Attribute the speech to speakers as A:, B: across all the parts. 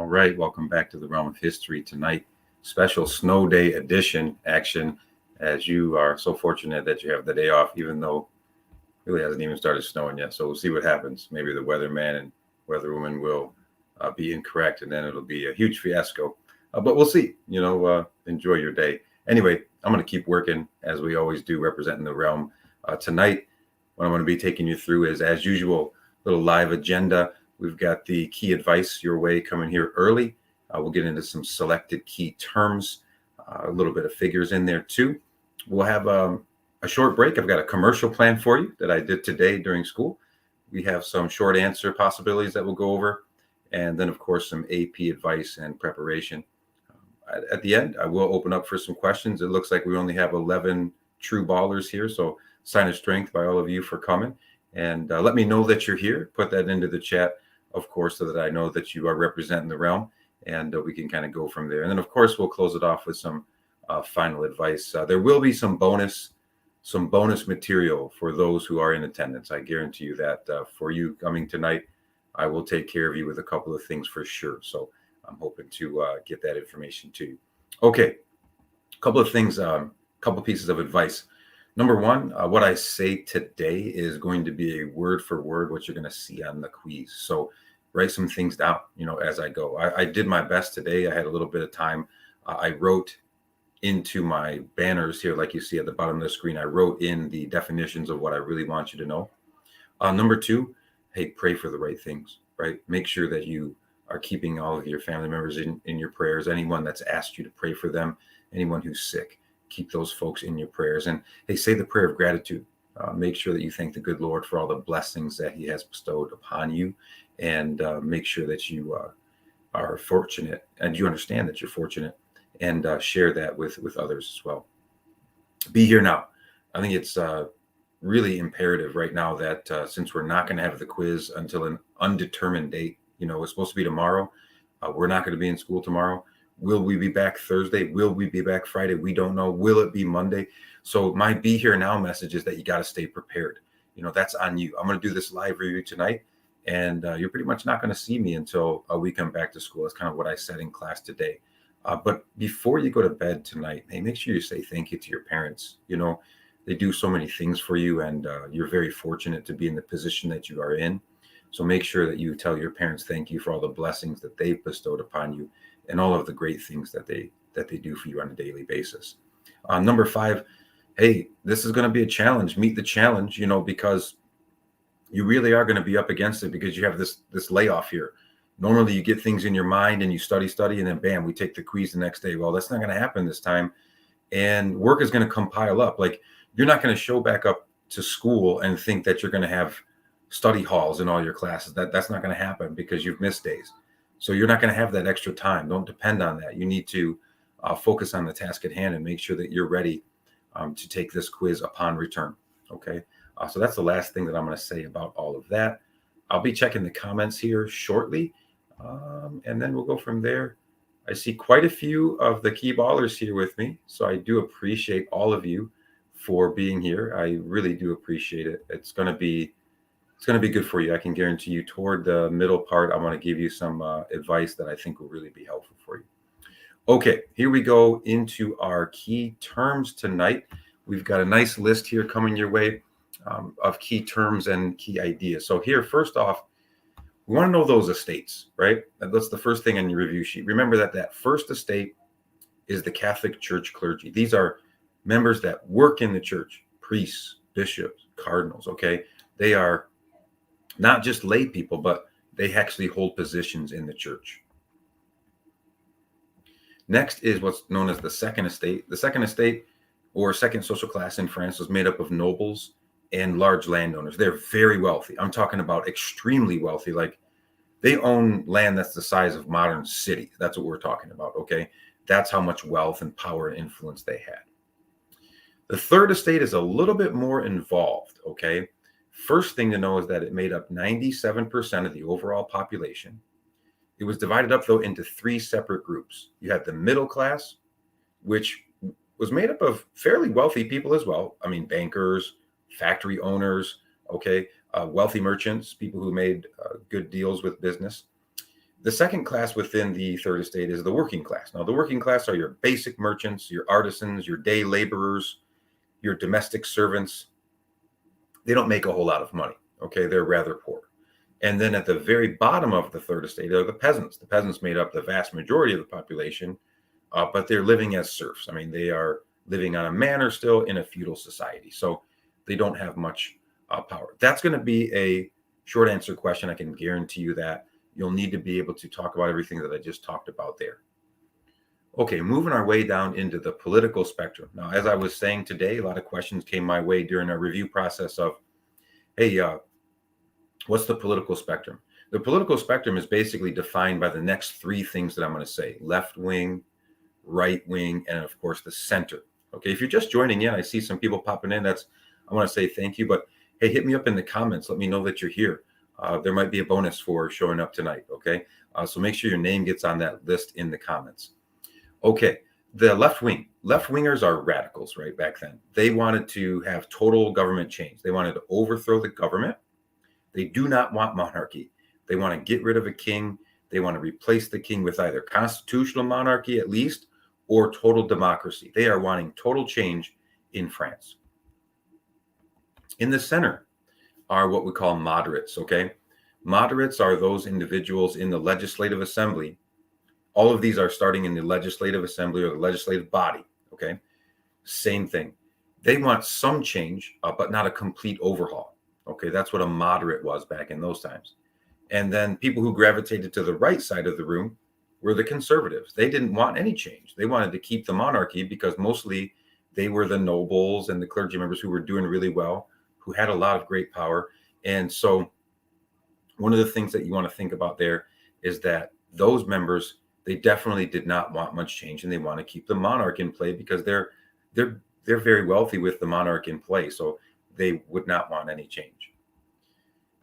A: All right, welcome back to the Realm of History tonight. Special snow day edition action, as you are so fortunate that you have the day off, even though it really hasn't even started snowing yet. So we'll see what happens. Maybe the weatherman and weatherwoman will be incorrect, and then it'll be a huge fiasco. But we'll see. Enjoy your day. Anyway, I'm going to keep working as we always do, representing the realm. Tonight, what I'm going to be taking you through is, as usual, little live agenda. We've got the key advice your way coming here early. We'll get into some selected key terms, a little bit of figures in there too. We'll have a short break. I've got a commercial plan for you that I did today during school. We have some short answer possibilities that we'll go over. And then, of course, some AP advice and preparation. At the end, I will open up for some questions. It looks like we only have 11 true ballers here. So sign of strength by all of you for coming. And let me know that you're here. Put that into the chat, of course, so that I know that you are representing the realm, and we can kind of go from there. And then, of course, we'll close it off with some final advice. There will be some bonus material for those who are in attendance. I guarantee you that for you coming tonight, I will take care of you with a couple of things for sure. So I'm hoping to get that information to you. Okay, a couple of things, couple pieces of advice. Number one, what I say today is going to be a word for word what you're going to see on the quiz. So write some things down, as I go. I did my best today. I had a little bit of time. I wrote into my banners here, like you see at the bottom of the screen, I wrote in the definitions of what I really want you to know. Number two, hey, pray for the right things, right? Make sure that you are keeping all of your family members in your prayers. Anyone that's asked you to pray for them, anyone who's sick, keep those folks in your prayers. And hey, say the prayer of gratitude. Make sure that you thank the good Lord for all the blessings that he has bestowed upon you, and make sure that you are fortunate and you understand that you're fortunate, and share that with others as well. Be here now. I think it's really imperative right now that since we're not going to have the quiz until an undetermined date, it's supposed to be tomorrow. We're not going to be in school tomorrow. Will we be back Thursday? Will we be back Friday? We don't know. Will it be Monday? So my be here now message is that you got to stay prepared. That's on you. I'm going to do this live review tonight, and you're pretty much not going to see me until we come back to school. That's kind of what I said in class today. But before you go to bed tonight, hey, make sure you say thank you to your parents. They do so many things for you, and you're very fortunate to be in the position that you are in. So make sure that you tell your parents thank you for all the blessings that they've bestowed upon you, and all of the great things that they do for you on a daily basis. Number five, hey, this is going to be a challenge. Meet the challenge, because you really are going to be up against it, because you have this layoff here. Normally you get things in your mind and you study, and then bam, we take the quiz the next day. Well, that's not going to happen this time. And work is going to compile up. Like, you're not going to show back up to school and think that you're going to have study halls in all your classes. That's not going to happen, because you've missed days. So you're not going to have that extra time. Don't depend on that. You need to focus on the task at hand and make sure that you're ready to take this quiz upon return. Okay. So that's the last thing that I'm going to say about all of that. I'll be checking the comments here shortly, and then we'll go from there. I see quite a few of the key ballers here with me, so I do appreciate all of you for being here. I really do appreciate it. It's going to be good for you. I can guarantee you. Toward the middle part, I want to give you some advice that I think will really be helpful for you. Okay, here we go into our key terms tonight. We've got a nice list here coming your way of key terms and key ideas. So here, first off, we want to know those estates, right? That's the first thing on your review sheet. Remember that first estate is the Catholic Church clergy. These are members that work in the church, priests, bishops, cardinals, okay? They are not just lay people, but they actually hold positions in the church. Next is what's known as the second estate. The second estate, or second social class in France, was made up of nobles and large landowners. They're very wealthy. I'm talking about extremely wealthy. Like, they own land that's the size of modern cities. That's what we're talking about, okay? That's how much wealth and power and influence they had. The third estate is a little bit more involved, okay? First thing to know is that it made up 97% of the overall population. It was divided up, though, into three separate groups. You had the middle class, which was made up of fairly wealthy people as well. I mean, bankers, factory owners, okay, wealthy merchants, people who made good deals with business. The second class within the third estate is the working class. Now, the working class are your basic merchants, your artisans, your day laborers, your domestic servants. They don't make a whole lot of money. Okay, they're rather poor. And then at the very bottom of the third estate are the peasants. The peasants made up the vast majority of the population, but they're living as serfs. I mean, they are living on a manor still in a feudal society. So they don't have much power. That's going to be a short answer question. I can guarantee you that. You'll need to be able to talk about everything that I just talked about there. Okay, moving our way down into the political spectrum. Now, as I was saying today, a lot of questions came my way during our review process of, hey, what's the political spectrum? The political spectrum is basically defined by the next three things that I'm going to say: left wing, right wing, and of course the center. Okay, if you're just joining in, I see some people popping in. I want to say thank you, but hey, hit me up in the comments. Let me know that you're here. There might be a bonus for showing up tonight. Okay, so make sure your name gets on that list in the comments. Okay, the left wingers are radicals, right? Back then, they wanted to have total government change. They wanted to overthrow the government. They do not want monarchy. They want to get rid of a king. They want to replace the king with either constitutional monarchy at least or total democracy. They are wanting total change in France. In the center are what we call moderates, okay? Moderates are those individuals in the legislative assembly. All of these are starting in the legislative assembly or the legislative body, okay? Same thing. They want some change, but not a complete overhaul, okay? That's what a moderate was back in those times. And then people who gravitated to the right side of the room were the conservatives. They didn't want any change. They wanted to keep the monarchy because mostly they were the nobles and the clergy members who were doing really well, who had a lot of great power. And so one of the things that you want to think about there is that those members, they definitely did not want much change, and they want to keep the monarch in play because they're very wealthy with the monarch in play. So they would not want any change.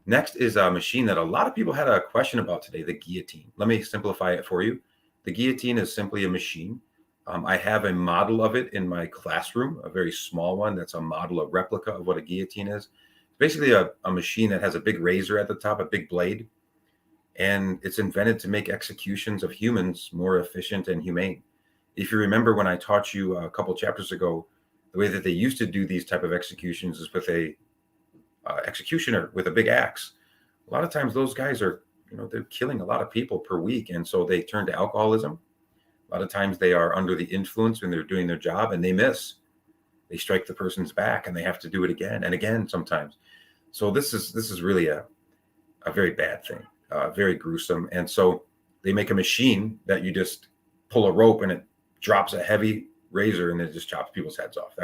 A: Next is a machine that a lot of people had a question about today, the guillotine. Let me simplify it for you. The guillotine is simply a machine. I have a model of it in my classroom, a very small one. That's a model, a replica of what a guillotine is. Basically a machine that has a big razor at the top, a big blade, and it's invented to make executions of humans more efficient and humane. If you remember when I taught you a couple chapters ago, the way that they used to do these type of executions is with a executioner with a big axe. A lot of times those guys are, they're killing a lot of people per week, and so they turn to alcoholism. A lot of times they are under the influence when they're doing their job and they miss. They strike the person's back and they have to do it again and again sometimes. So this is really a very bad thing, very gruesome. And so they make a machine that you just pull a rope and it drops a heavy razor and it just chops people's heads off.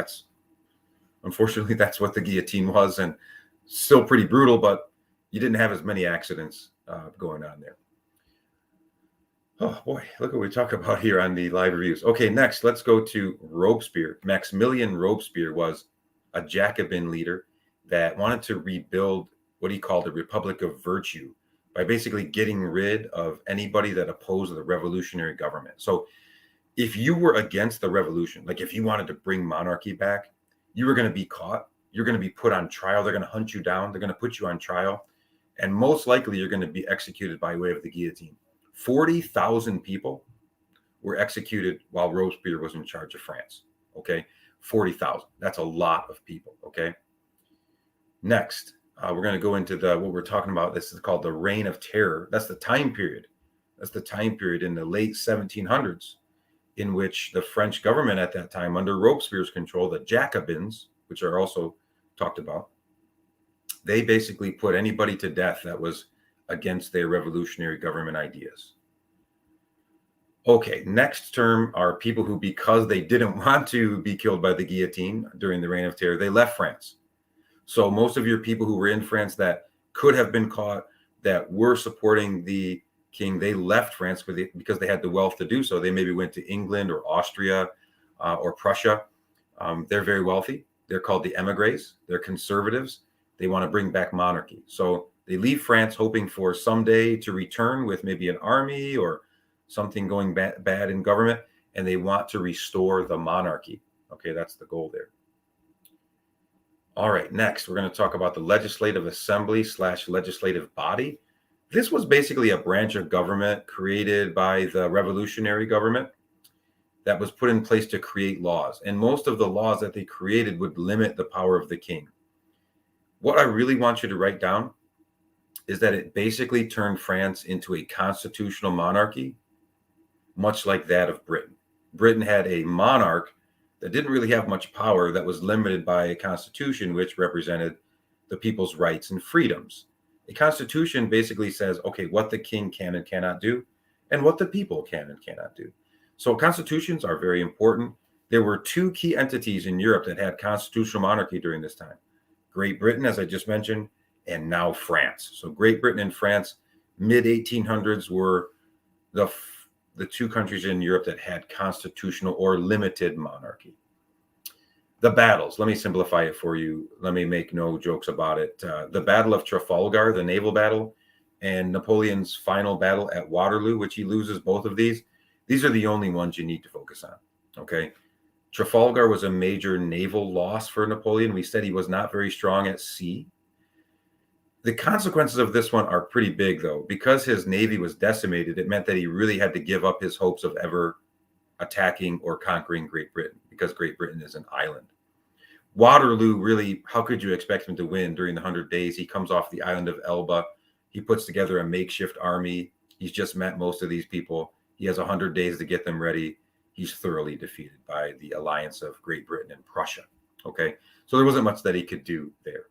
A: Unfortunately, that's what the guillotine was, and still pretty brutal, but you didn't have as many accidents going on there. Oh boy, look what we talk about here on the live reviews. Okay, next, let's go to Robespierre. Maximilien Robespierre was a Jacobin leader that wanted to rebuild what he called the Republic of Virtue by basically getting rid of anybody that opposed the revolutionary government. So if you were against the revolution, like if you wanted to bring monarchy back, you were going to be caught. You're going to be put on trial. They're going to hunt you down. They're going to put you on trial. And most likely you're going to be executed by way of the guillotine. 40,000 people were executed while Robespierre was in charge of France. Okay, 40,000. That's a lot of people. Okay. Next, we're going to go into what we're talking about. This is called the Reign of Terror. That's the time period. That's the time period in the late 1700s in which the French government at that time, under Robespierre's control, the Jacobins, which are also talked about, they basically put anybody to death that was against their revolutionary government ideas. Okay, next term are people who, because they didn't want to be killed by the guillotine during the Reign of Terror, they left France. So most of your people who were in France that could have been caught, that were supporting the king, they left France because they had the wealth to do so. They maybe went to England or Austria or Prussia. They're very wealthy. They're called the Emigres. They're conservatives. They want to bring back monarchy. So they leave France hoping for someday to return with maybe an army or something going bad in government, and they want to restore the monarchy. Okay, that's the goal there. All right, next, we're going to talk about the legislative assembly / legislative body. This was basically a branch of government created by the revolutionary government that was put in place to create laws. And most of the laws that they created would limit the power of the king. What I really want you to write down is that it basically turned France into a constitutional monarchy, much like that of Britain. Britain had a monarch that didn't really have much power, that was limited by a constitution which represented the people's rights and freedoms. A constitution basically says, okay, what the king can and cannot do, and what the people can and cannot do. So constitutions are very important. There were two key entities in Europe that had constitutional monarchy during this time. Great Britain, as I just mentioned, and now France. So Great Britain and France, mid-1800s, were the two countries in Europe that had constitutional or limited monarchy. The battles, let me simplify it for you. Let me make no jokes about it. The Battle of Trafalgar, the naval battle, and Napoleon's final battle at Waterloo, which he loses both of these are the only ones you need to focus on, okay? Trafalgar was a major naval loss for Napoleon. We said he was not very strong at sea. The consequences of this one are pretty big, though. Because his navy was decimated, it meant that he really had to give up his hopes of ever attacking or conquering Great Britain, because Great Britain is an island. Waterloo, really, how could you expect him to win during the 100 days? He comes off the island of Elba. He puts together a makeshift army. He's just met most of these people. He has 100 days to get them ready. He's thoroughly defeated by the alliance of Great Britain and Prussia. Okay, so there wasn't much that he could do there.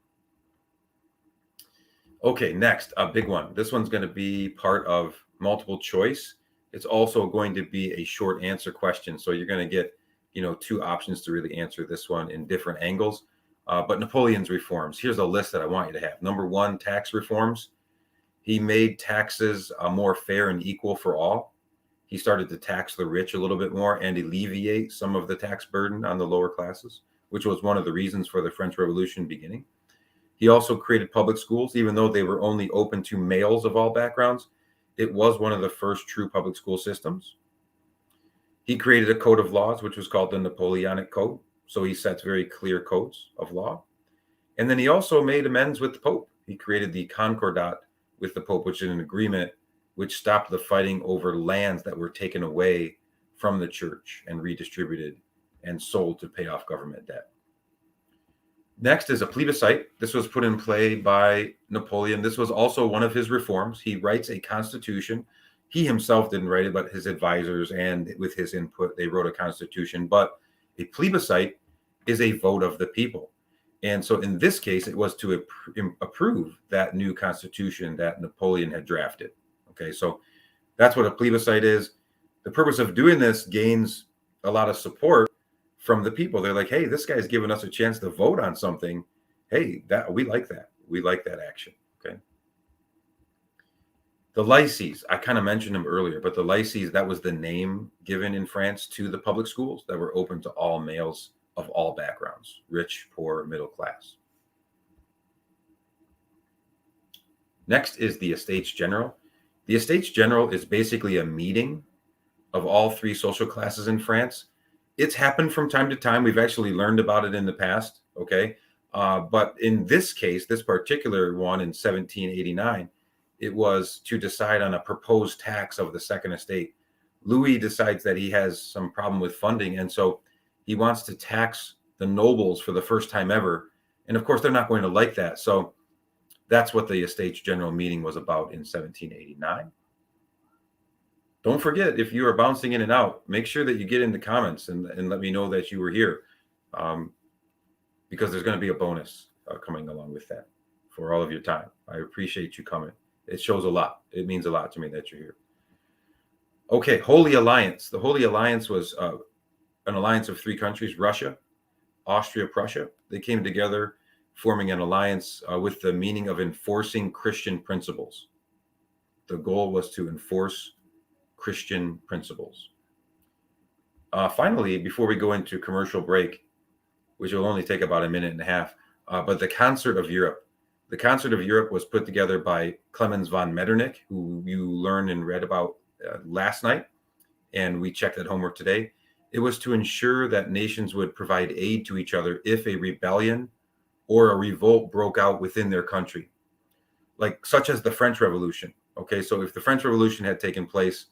A: Okay, next, a big one. This one's going to be part of multiple choice. It's also going to be a short answer question. So you're going to get, two options to really answer this one in different angles. But Napoleon's reforms, here's a list that I want you to have. Number one, tax reforms. He made taxes more fair and equal for all. He started to tax the rich a little bit more and alleviate some of the tax burden on the lower classes, which was one of the reasons for the French Revolution beginning. He also created public schools, even though they were only open to males of all backgrounds. It was one of the first true public school systems. He created a code of laws, which was called the Napoleonic Code. So he sets very clear codes of law. And then he also made amends with the Pope. He created the concordat with the Pope, which is an agreement which stopped the fighting over lands that were taken away from the church and redistributed and sold to pay off government debt. Next is a plebiscite. This was put in play by Napoleon. This was also one of his reforms. He writes a constitution. He himself didn't write it, but his advisors and with his input, they wrote a constitution. But a plebiscite is a vote of the people. And so in this case, it was to approve that new constitution that Napoleon had drafted. Okay, so that's what a plebiscite is. The purpose of doing this gains a lot of support from the people. They're like, hey, this guy's giving us a chance to vote on something. Hey, we like that. We like that action. Okay. The lycees, I kind of mentioned them earlier, but the lycees, that was the name given in France to the public schools that were open to all males of all backgrounds, rich, poor, middle class. Next is the Estates General. The Estates General is basically a meeting of all three social classes in France. It's happened from time to time. We've actually learned about it in the past, okay? But in this case, this particular one in 1789, it was to decide on a proposed tax of the Second Estate. Louis decides that he has some problem with funding, and so he wants to tax the nobles for the first time ever. And of course, they're not going to like that. So that's what the Estates General meeting was about in 1789. Don't forget, if you are bouncing in and out, make sure that you get in the comments and let me know that you were here, because there's going to be a bonus coming along with that for all of your time. I appreciate you coming. It shows a lot. It means a lot to me that you're here. Okay, Holy Alliance. The Holy Alliance was an alliance of three countries, Russia, Austria, Prussia. They came together forming an alliance with the meaning of enforcing Christian principles. The goal was to enforce Christian principles. Finally, before we go into commercial break, which will only take about a minute and a half, but the Concert of Europe. The Concert of Europe was put together by Clemens von Metternich, who you learned and read about last night, and we checked that homework today. It was to ensure that nations would provide aid to each other if a rebellion or a revolt broke out within their country, like such as the French Revolution. Okay, so if the French Revolution had taken place,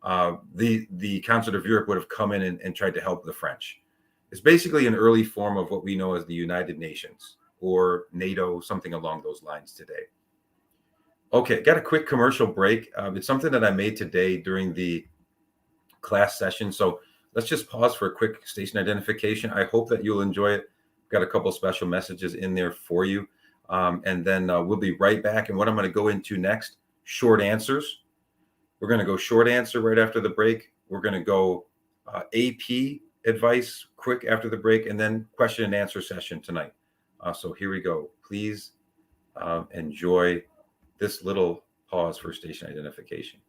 A: the Council of Europe would have come in and tried to help the French. It's basically an early form of what we know as the United Nations or NATO, something along those lines today. Okay, got a quick commercial break. It's something that I made today during the class session. So let's just pause for a quick station identification. I hope that you'll enjoy it. Got a couple special messages in there for you. And then we'll be right back. And what I'm going to go into next, short answers. We're going to go short answer right after the break. We're going to go AP advice quick after the break, and then question and answer session tonight. So here we go. Please enjoy this little pause for station identification.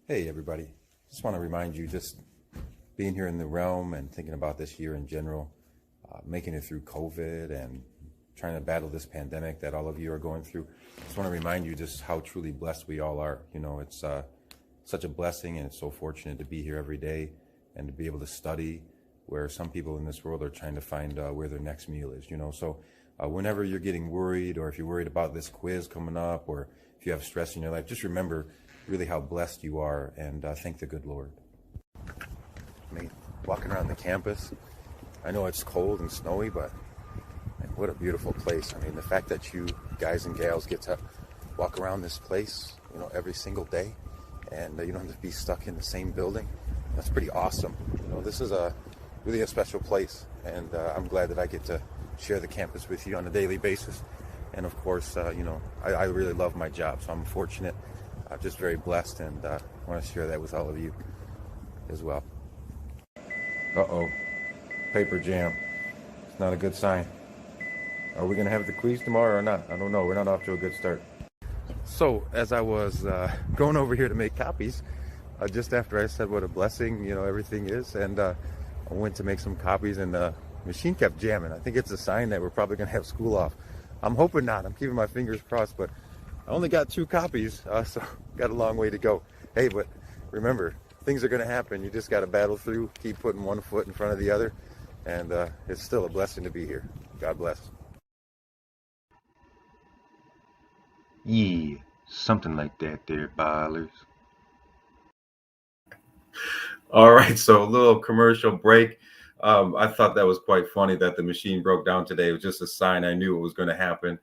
A: Hey, everybody. Just want to remind you, just being here in the realm and thinking about this year in general, making it through COVID and trying to battle this pandemic that all of you are going through. Just want to remind you just how truly blessed we all are. You know, it's such a blessing, and it's so fortunate to be here every day and to be able to study where some people in this world are trying to find where their next meal is, you know. So whenever you're getting worried, or if you're worried about this quiz coming up, or if you have stress in your life, just remember really how blessed you are, and thank the good Lord. I mean, walking around the campus, I know it's cold and snowy, but man, what a beautiful place. I mean, the fact that you guys and gals get to walk around this place, you know, every single day, and you don't have to be stuck in the same building, that's pretty awesome. You know, this is really a special place, and I'm glad that I get to share the campus with you on a daily basis. And of course, you know, I really love my job, so I'm fortunate. I'm just very blessed, and want to share that with all of you as well. Uh-oh, paper jam. It's not a good sign. Are we going to have the quiz tomorrow or not? I don't know. We're not off to a good start. So as I was going over here to make copies, just after I said what a blessing, you know, everything is, and I went to make some copies, and the machine kept jamming. I think it's a sign that we're probably going to have school off. I'm hoping not. I'm keeping my fingers crossed, but I only got 2 copies, so got a long way to go. Hey, but remember, things are going to happen. You just got to battle through, keep putting one foot in front of the other, and it's still a blessing to be here. God bless. Yeah, something like that there, ballers. All right, so a little commercial break. I thought that was quite funny that the machine broke down today. It was just a sign. I knew it was going to happen.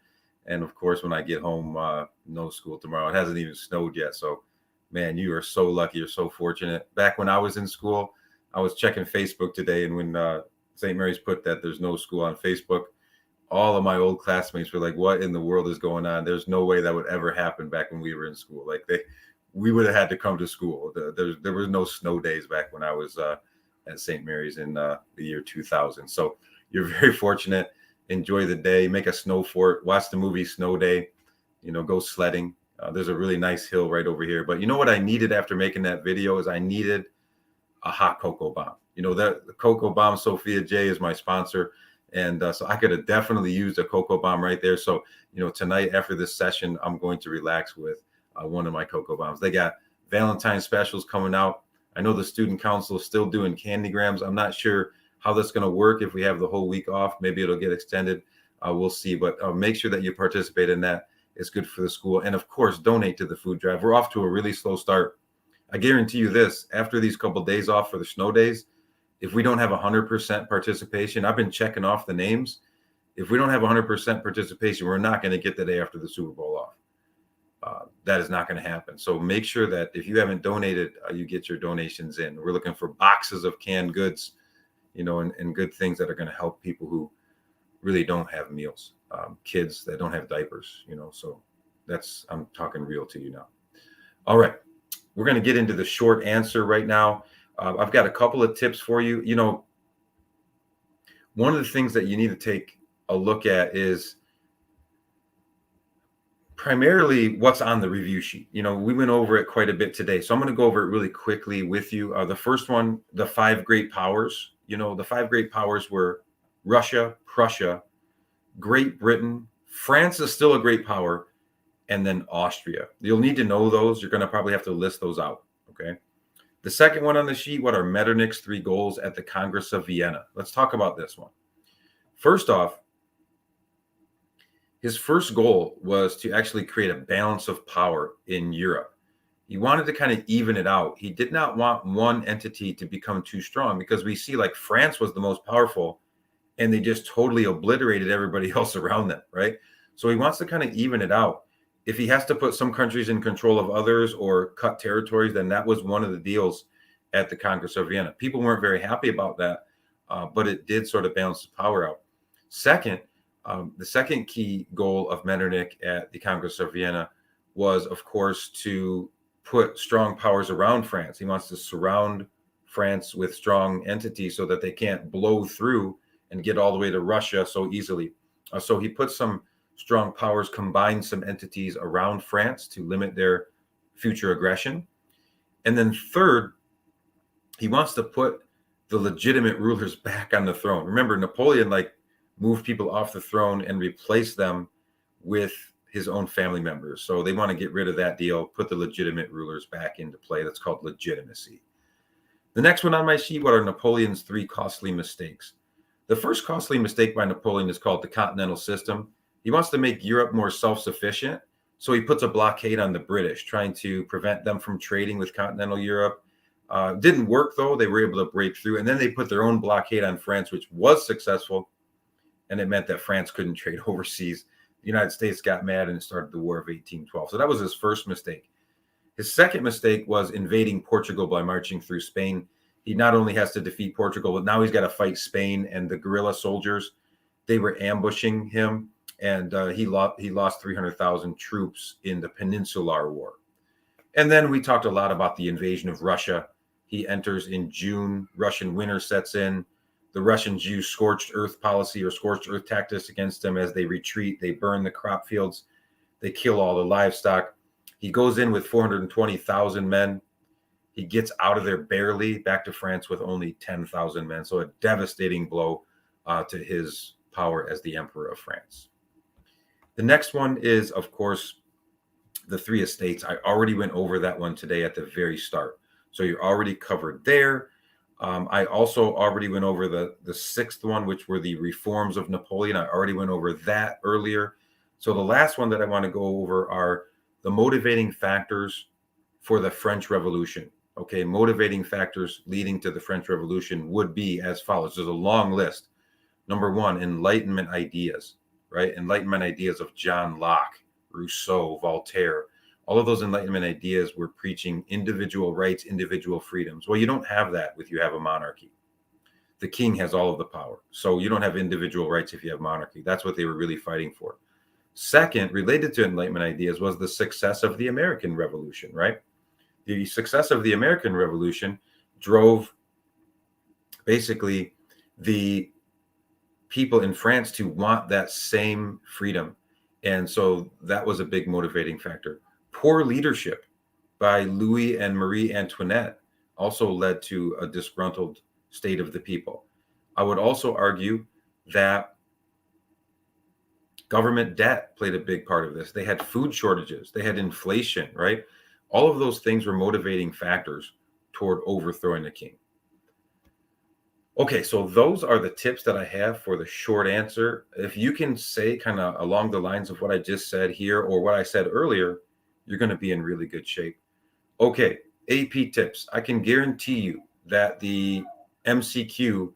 A: And of course, when I get home, no school tomorrow. It hasn't even snowed yet. So, man, you are so lucky. You're so fortunate. Back when I was in school, I was checking Facebook today. And when St. Mary's put that there's no school on Facebook, all of my old classmates were like, what in the world is going on? There's no way that would ever happen back when we were in school. Like we would have had to come to school. There was no snow days back when I was at St. Mary's in the year 2000. So you're very fortunate. Enjoy the day, make a snow fort, watch the movie Snow Day, you know, go sledding. There's a really nice hill right over here. But you know what I needed after making that video is I needed a hot cocoa bomb. You know, that the cocoa bomb, Sophia J is my sponsor. And so I could have definitely used a cocoa bomb right there. So, you know, tonight after this session, I'm going to relax with one of my cocoa bombs. They got Valentine specials coming out. I know the student council is still doing candygrams. I'm not sure how that's going to work if we have the whole week off. Maybe it'll get extended. We'll see. But make sure that you participate in that. It's good for the school. And of course, donate to the food drive. We're off to a really slow start. I guarantee you this, after these couple of days off for the snow days, if we don't have 100% participation, I've been checking off the names. If we don't have 100% participation, we're not going to get the day after the Super Bowl off. That is not going to happen. So make sure that if you haven't donated, you get your donations in. We're looking for boxes of canned goods, you know, and good things that are going to help people who really don't have meals, kids that don't have diapers, you know. So I'm talking real to you now. All right. We're going to get into the short answer right now. I've got a couple of tips for you. You know, one of the things that you need to take a look at is primarily what's on the review sheet. You know, we went over it quite a bit today. So I'm going to go over it really quickly with you. The first one, the 5 great powers. You know, the 5 great powers were Russia, Prussia, Great Britain, France is still a great power, and then Austria. You'll need to know those. You're going to probably have to list those out. Okay. The second one on the sheet, what are Metternich's 3 goals at the Congress of Vienna? Let's talk about this one. First off, His first goal was to actually create a balance of power in Europe. He wanted to kind of even it out. He did not want one entity to become too strong, because we see like France was the most powerful and they just totally obliterated everybody else around them, right? So he wants to kind of even it out. If he has to put some countries in control of others or cut territories, then that was one of the deals at the Congress of Vienna. People weren't very happy about that, but it did sort of balance the power out. Second, the second key goal of Metternich at the Congress of Vienna was, of course, to put strong powers around France. He wants to surround France with strong entities so that they can't blow through and get all the way to Russia so easily. So he put some strong powers, combined some entities around France to limit their future aggression. And then third, he wants to put the legitimate rulers back on the throne. Remember, Napoleon moved people off the throne and replaced them with his own family members. So they want to get rid of that deal, put the legitimate rulers back into play. That's called legitimacy. The next one on my sheet, what are Napoleon's 3 costly mistakes? The first costly mistake by Napoleon is called the continental system. He wants to make Europe more self-sufficient. So he puts a blockade on the British, trying to prevent them from trading with continental Europe. Didn't work, though. They were able to break through. And then they put their own blockade on France, which was successful. And it meant that France couldn't trade overseas. The United States got mad and started the War of 1812. So that was his first mistake. His second mistake was invading Portugal by marching through Spain. He not only has to defeat Portugal, but now he's got to fight Spain and the guerrilla soldiers. They were ambushing him, and he lost 300,000 troops in the Peninsular War. And then we talked a lot about the invasion of Russia. He enters in June. Russian winter sets in. The Russians use scorched earth policy or scorched earth tactics against them. As they retreat, they burn the crop fields. They kill all the livestock. He goes in with 420,000 men. He gets out of there barely, back to France with only 10,000 men. So a devastating blow to his power as the Emperor of France. The next one is, of course, the 3 estates. I already went over that one today at the very start. So you're already covered there. I also already went over the 6th one, which were the reforms of Napoleon. I already went over that earlier. So the last one that I want to go over are the motivating factors for the French Revolution. Okay, motivating factors leading to the French Revolution would be as follows. There's a long list. Number 1, Enlightenment ideas, right? Enlightenment ideas of John Locke, Rousseau, Voltaire. All of those Enlightenment ideas were preaching individual rights, individual freedoms. Well, you don't have that if you have a monarchy. The king has all of the power. So you don't have individual rights if you have monarchy. That's what they were really fighting for. Second, related to Enlightenment ideas, was the success of the American Revolution, right? The success of the American Revolution drove basically the people in France to want that same freedom. And so that was a big motivating factor. Poor leadership by Louis and Marie Antoinette also led to a disgruntled state of the people. I would also argue that government debt played a big part of this. They had food shortages, they had inflation, right? All of those things were motivating factors toward overthrowing the king. Okay, so those are the tips that I have for the short answer. If you can say kind of along the lines of what I just said here or what I said earlier, you're going to be in really good shape. Okay, AP tips. I can guarantee you that the MCQ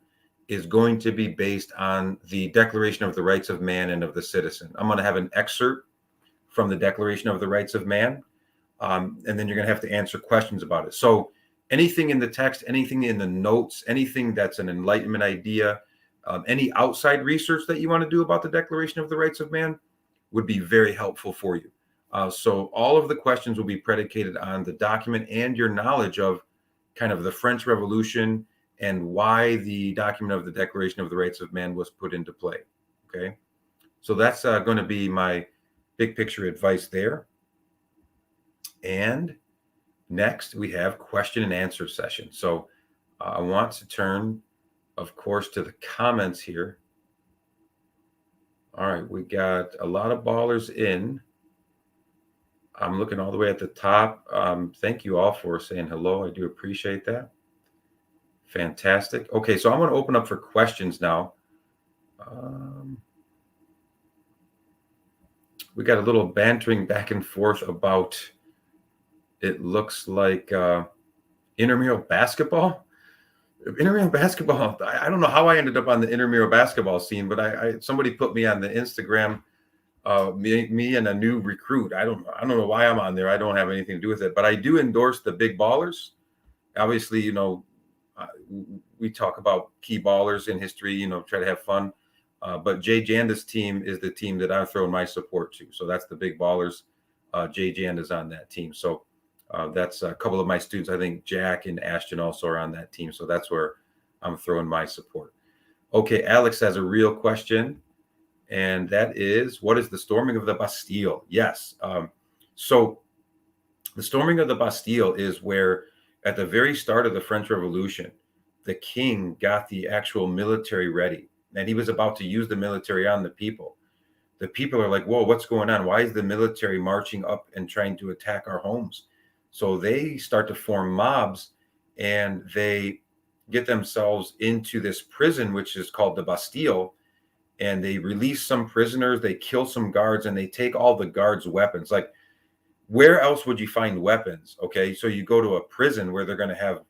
A: is going to be based on the Declaration of the Rights of Man and of the Citizen. I'm going to have an excerpt from the Declaration of the Rights of Man, and then you're going to have to answer questions about it. So anything in the text, anything in the notes, anything that's an Enlightenment idea, any outside research that you want to do about the Declaration of the Rights of Man would be very helpful for you. So all of the questions will be predicated on the document and your knowledge of kind of the French Revolution and why the document of the Declaration of the Rights of Man was put into play. Okay, so that's going to be my big picture advice there. And next, we have question and answer session. So I want to turn, of course, to the comments here. All right, we got a lot of ballers in. I'm looking all the way at the top. Thank you all for saying hello. I do appreciate that. Fantastic. Okay, so I'm going to open up for questions now. We got a little bantering back and forth about, it looks like intramural basketball. Intramural basketball. I don't know how I ended up on the intramural basketball scene, but I somebody put me on the Instagram. Me and a new recruit. I don't know why I'm on there. I don't have anything to do with it, but I do endorse the big ballers. Obviously, we talk about key ballers in history. Try to have fun. But Jay Janda's team is the team that I've thrown my support to. So that's the big ballers. Jay Janda's on that team. So that's a couple of my students. I think Jack and Ashton also are on that team. So that's where I'm throwing my support. Okay, Alex has a real question. And that is, what is the storming of the Bastille? Yes. So the storming of the Bastille is where, at the very start of the French Revolution, the king got the actual military ready, and he was about to use the military on the people. The people are like, whoa, what's going on? Why is the military marching up and trying to attack our homes? So they start to form mobs, and they get themselves into this prison, which is called the Bastille. And they release some prisoners, they kill some guards, and they take all the guards' weapons. Like, where else would you find weapons? Okay, so you go to a prison where they're going to have,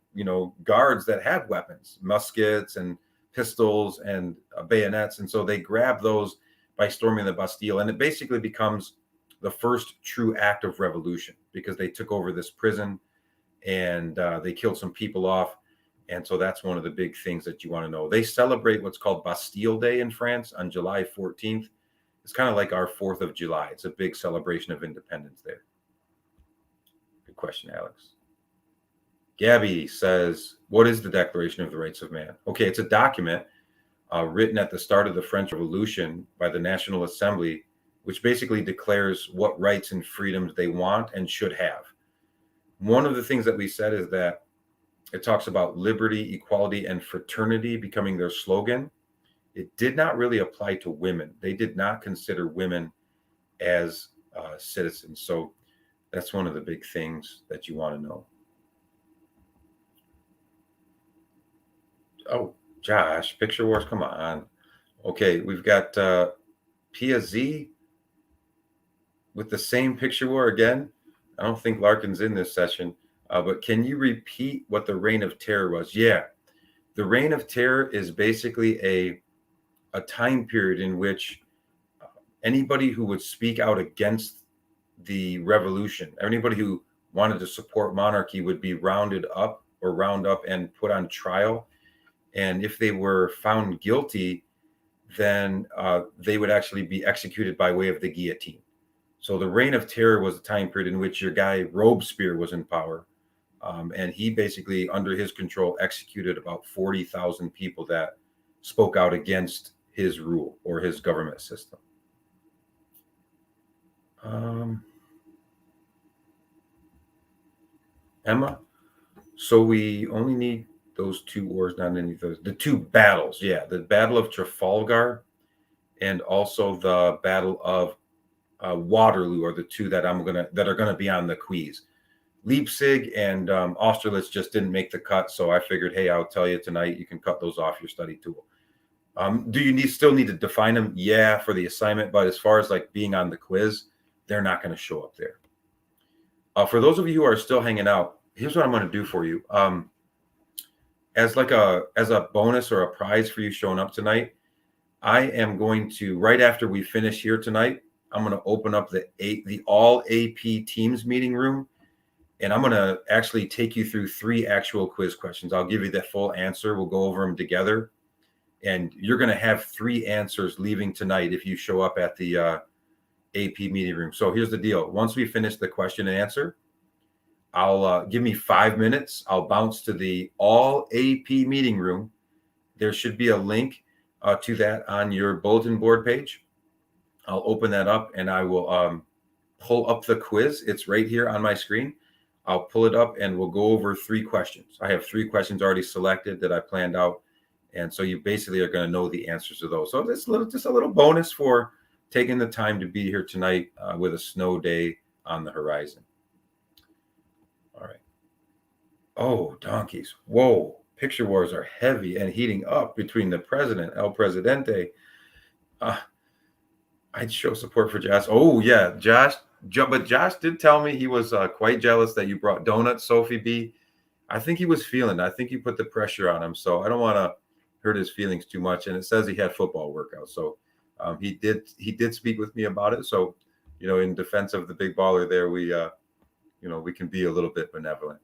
A: guards that have weapons, muskets and pistols and bayonets. And so they grab those by storming the Bastille. And it basically becomes the first true act of revolution, because they took over this prison and they killed some people off. And so that's one of the big things that you want to know. They celebrate what's called Bastille Day in France on July 14th. It's kind of like our 4th of July. It's a big celebration of independence there. Good question, Alex. Gabby says, what is the Declaration of the Rights of Man? Okay, it's a document written at the start of the French Revolution by the National Assembly, which basically declares what rights and freedoms they want and should have. One of the things that we said is that it talks about liberty, equality, and fraternity becoming their slogan. It did not really apply to women. They did not consider women as citizens. So that's one of the big things that you want to know. Oh, Josh, Picture Wars, come on. Okay, we've got Pia Z with the same picture war again. I don't think Larkin's in this session. But can you repeat what the Reign of Terror was? Yeah. The Reign of Terror is basically a time period in which anybody who would speak out against the revolution, anybody who wanted to support monarchy, would be round up and put on trial. And if they were found guilty, then they would actually be executed by way of the guillotine. So the Reign of Terror was a time period in which your guy Robespierre was in power. And he basically, under his control, executed about 40,000 people that spoke out against his rule or his government system. Emma, so we only need those two wars, not any of those. The two battles, yeah, the Battle of Trafalgar and also the Battle of Waterloo are the two that are gonna be on the quiz. Leipzig and Austerlitz just didn't make the cut, so I figured, hey, I'll tell you tonight. You can cut those off your study tool. Do you still need to define them? Yeah, for the assignment, but as far as like being on the quiz, they're not going to show up there. For those of you who are still hanging out, here's what I'm going to do for you. As a bonus or a prize for you showing up tonight, I am going to, right after we finish here tonight, I'm going to open up the all AP Teams meeting room. And I'm going to actually take you through 3 actual quiz questions. I'll give you the full answer. We'll go over them together. And you're going to have 3 answers leaving tonight if you show up at the AP meeting room. So here's the deal. Once we finish the question and answer, I'll give me 5 minutes. I'll bounce to the all AP meeting room. There should be a link to that on your bulletin board page. I'll open that up and I will pull up the quiz. It's right here on my screen. I'll pull it up and we'll go over 3 questions. I have 3 questions already selected that I planned out. And so you basically are going to know the answers to those. So this just a little bonus for taking the time to be here tonight with a snow day on the horizon. All right. Oh, donkeys. Whoa. Picture wars are heavy and heating up between the president, El Presidente. I'd show support for Josh. Oh yeah, but Josh did tell me he was quite jealous that you brought donuts, Sophie B. I think he was feeling it. I think you put the pressure on him, so I don't want to hurt his feelings too much. And it says he had football workouts, so he did speak with me about it. So, in defense of the big baller, there we can be a little bit benevolent.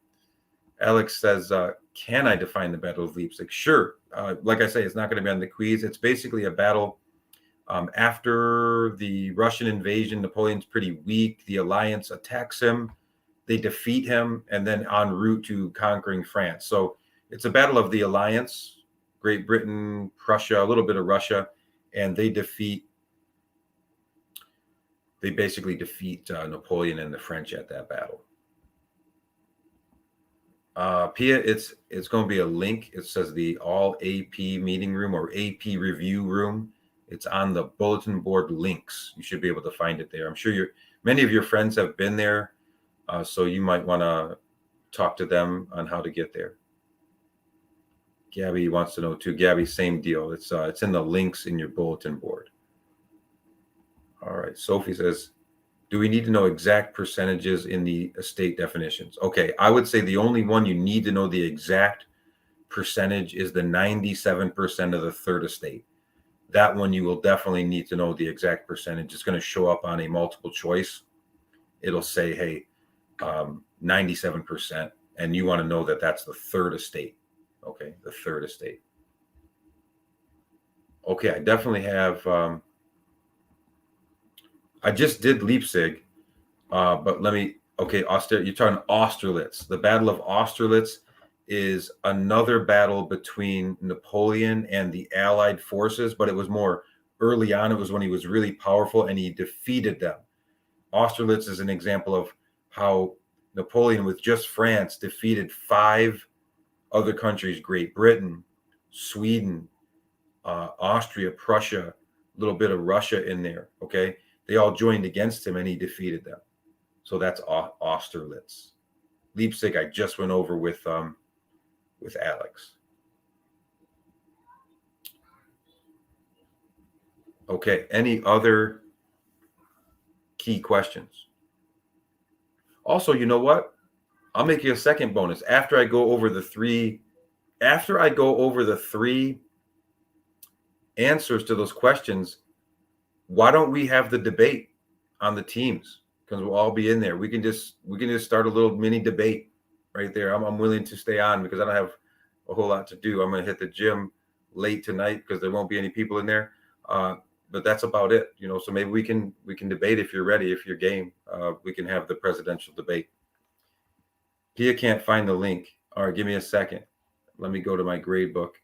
A: Alex says, "Can I define the Battle of Leipzig?" Sure. Like I say, it's not going to be on the quiz. It's basically a battle. After the Russian invasion, Napoleon's pretty weak. The alliance attacks him. They defeat him, and then en route to conquering France. So it's a battle of the alliance, Great Britain, Prussia, a little bit of Russia, and they basically defeat Napoleon and the French at that battle. Pia, it's going to be a link. It says the All AP meeting room or AP review room. It's on the bulletin board links. You should be able to find it there. I'm sure many of your friends have been there, so you might want to talk to them on how to get there. Gabby wants to know too. Gabby, same deal. It's in the links in your bulletin board. All right. Sophie says, do we need to know exact percentages in the estate definitions? Okay, I would say the only one you need to know the exact percentage is the 97% of the third estate. That one you will definitely need to know the exact percentage. It's going to show up on a multiple choice. It'll say, hey, 97%, and you want to know that that's the third estate. Okay, the third estate. Okay, I definitely have... I just did Leipzig, but Austria. You're talking Austerlitz. The Battle of Austerlitz is another battle between Napoleon and the Allied forces, but it was more early on. It was when he was really powerful and he defeated them. Austerlitz is an example of how Napoleon, with just France, defeated 5 other countries: Great Britain, Sweden, Austria, Prussia, a little bit of Russia in there. Okay. They all joined against him and he defeated them. So that's Austerlitz. Leipzig, I just went over with Alex. Okay, any other key questions? Also, you know what? I'll make you a second bonus. After I go over the three answers to those questions, why don't we have the debate on the teams? Because we'll all be in there. We can just start a little mini debate right there. I'm willing to stay on because I don't have a whole lot to do. I'm going to hit the gym late tonight because there won't be any people in there. But that's about it, So maybe we can debate if you're ready, if you're game. We can have the presidential debate. Pia can't find the link. All right, give me a second. Let me go to my grade book.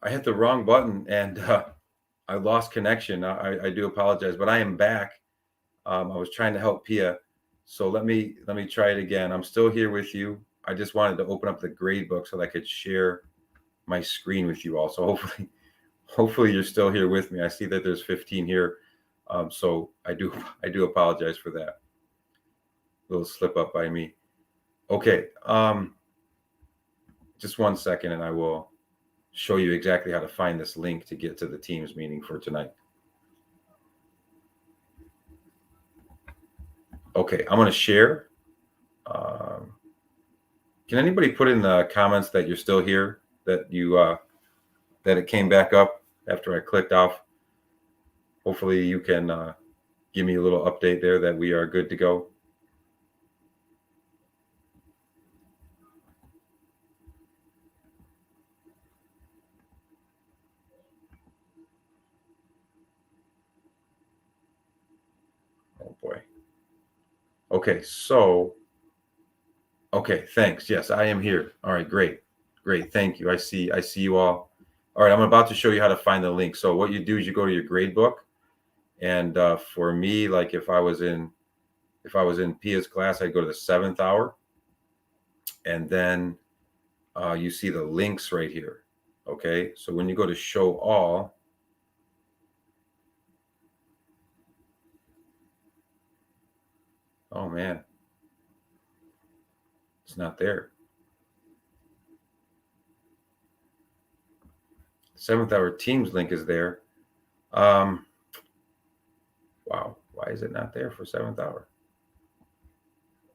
A: I hit the wrong button and I lost connection. I do apologize, but I am back. I was trying to help Pia, so let me try it again. I'm still here with you. I just wanted to open up the grade book so that I could share my screen with you all. So hopefully you're still here with me. I see that there's 15 here, so I do apologize for that little slip up by me. Okay, just one second, and I will show you exactly how to find this link to get to the Teams meeting for tonight. Okay, I'm going to share. Can anybody put in the comments that you're still here, that it came back up after I clicked off? Hopefully you can give me a little update there that we are good to go. Oh boy. Okay, okay, thanks. Yes, I am here. All right, great. Thank you. I see you all. All right, I'm about to show you how to find the link. So what you do is you go to your grade book, and for me, like if I was in Pia's class, I'd go to the 7th hour. and then you see the links right here. Okay, so when you go to show all, oh man, it's not there. 7th hour teams link is there. Wow, why is it not there for 7th hour?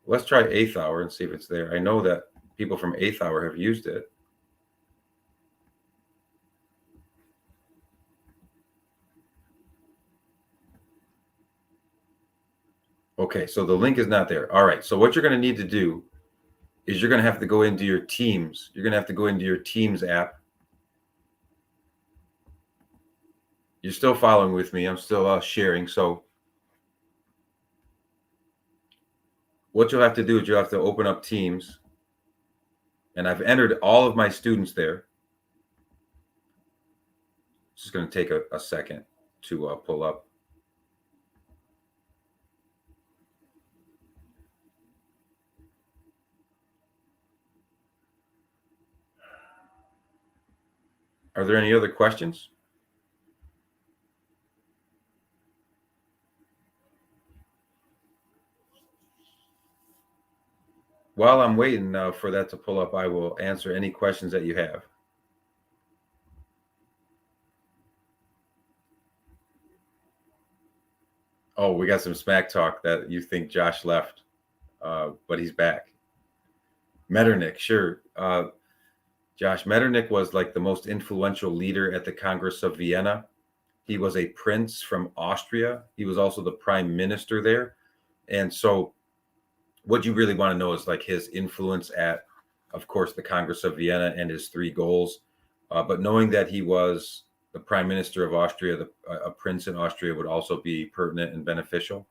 A: Let's try 8th hour and see if it's there. I know that people from 8th hour have used it. Okay, so the link is not there. All right, so what you're going to need to do is you're going to have to go into your Teams. You're going to have to go into your Teams app. You're still following with me. I'm still sharing. So what you'll have to do is you'll have to open up Teams. And I've entered all of my students there. It's just going to take a second to pull up. Are there any other questions? While I'm waiting for that to pull up, I will answer any questions that you have. Oh, we got some smack talk that you think Josh left, but he's back. Metternich, sure. Josh, Metternich was like the most influential leader at the Congress of Vienna. He was a prince from Austria. He was also the prime minister there. And so what you really want to know is like his influence at, of course, the Congress of Vienna and his 3 goals. But knowing that he was the prime minister of Austria, a prince in Austria, would also be pertinent and beneficial.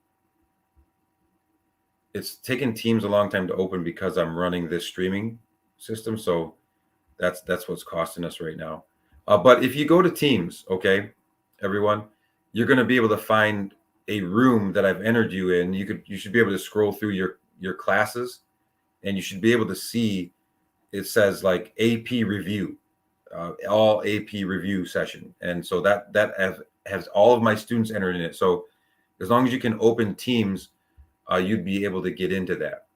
A: It's taken Teams a long time to open because I'm running this streaming system. So that's what's costing us right now. But if you go to Teams, okay, everyone, you're going to be able to find a room that I've entered you in. You should be able to scroll through your classes, and you should be able to see it says like AP review, all AP review session, and so that has all of my students entered in it. So as long as you can open Teams, you'd be able to get into that.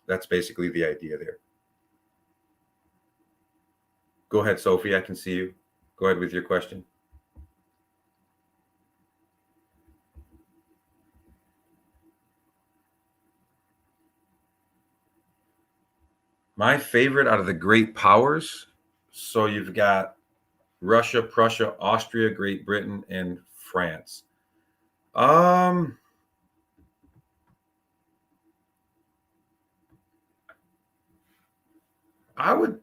A: That's basically the idea there. Go ahead, Sophie. I can see you. Go ahead with your question. My favorite out of the great powers. So you've got Russia, Prussia, Austria, Great Britain, and France. I would,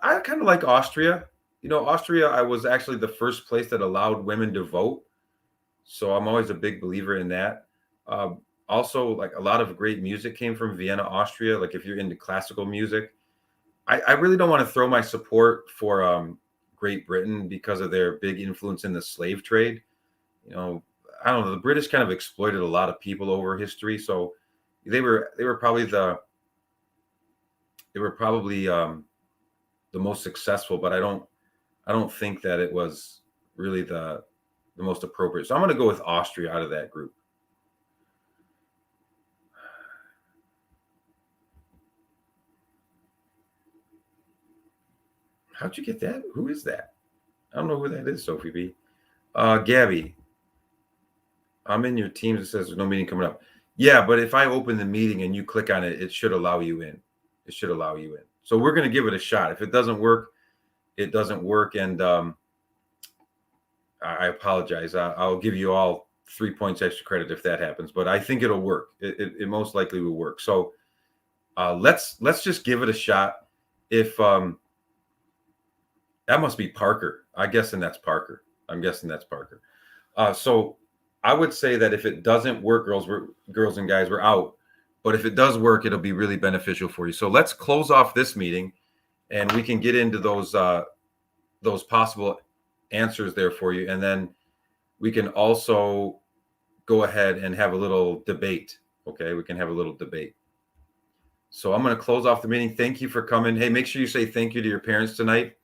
A: I kind of like Austria. Austria, I was actually the first place that allowed women to vote. So I'm always a big believer in that. Also, like a lot of great music came from Vienna, Austria. Like if you're into classical music, I really don't want to throw my support for Great Britain because of their big influence in the slave trade. I don't know. The British kind of exploited a lot of people over history, so they were probably the most successful. But I don't think that it was really the most appropriate. So I'm going to go with Austria out of that group. How'd you get that? Who is that? I don't know who that is, Sophie B. Gabby, I'm in your Teams. It says there's no meeting coming up. Yeah, but if I open the meeting and you click on it, it should allow you in. It should allow you in. So we're going to give it a shot. If it doesn't work, it doesn't work. And I apologize. I'll give you all 3 points extra credit if that happens. But I think it'll work. It most likely will work. So let's just give it a shot. If that must be Parker. I'm guessing that's Parker. So I would say that if it doesn't work, girls and guys, we're out. But if it does work, it'll be really beneficial for you. So let's close off this meeting, and we can get into those possible answers there for you, and then we can also go ahead and have a little debate. Okay, we can have a little debate. So I'm going to close off the meeting. Thank you for coming. Hey, make sure you say thank you to your parents tonight.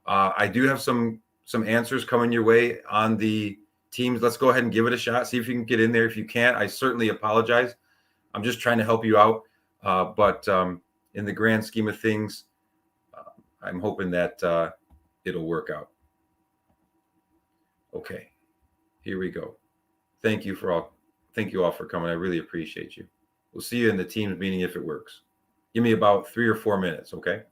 A: I do have some answers coming your way on the teams. Let's go ahead and give it a shot. See if you can get in there. If you can't, I certainly apologize. I'm just trying to help you out. But in the grand scheme of things, I'm hoping that it'll work out. Okay, here we go. Thank you all for coming. I really appreciate you. We'll see you in the teams meeting if it works. Give me about 3 or 4 minutes, okay?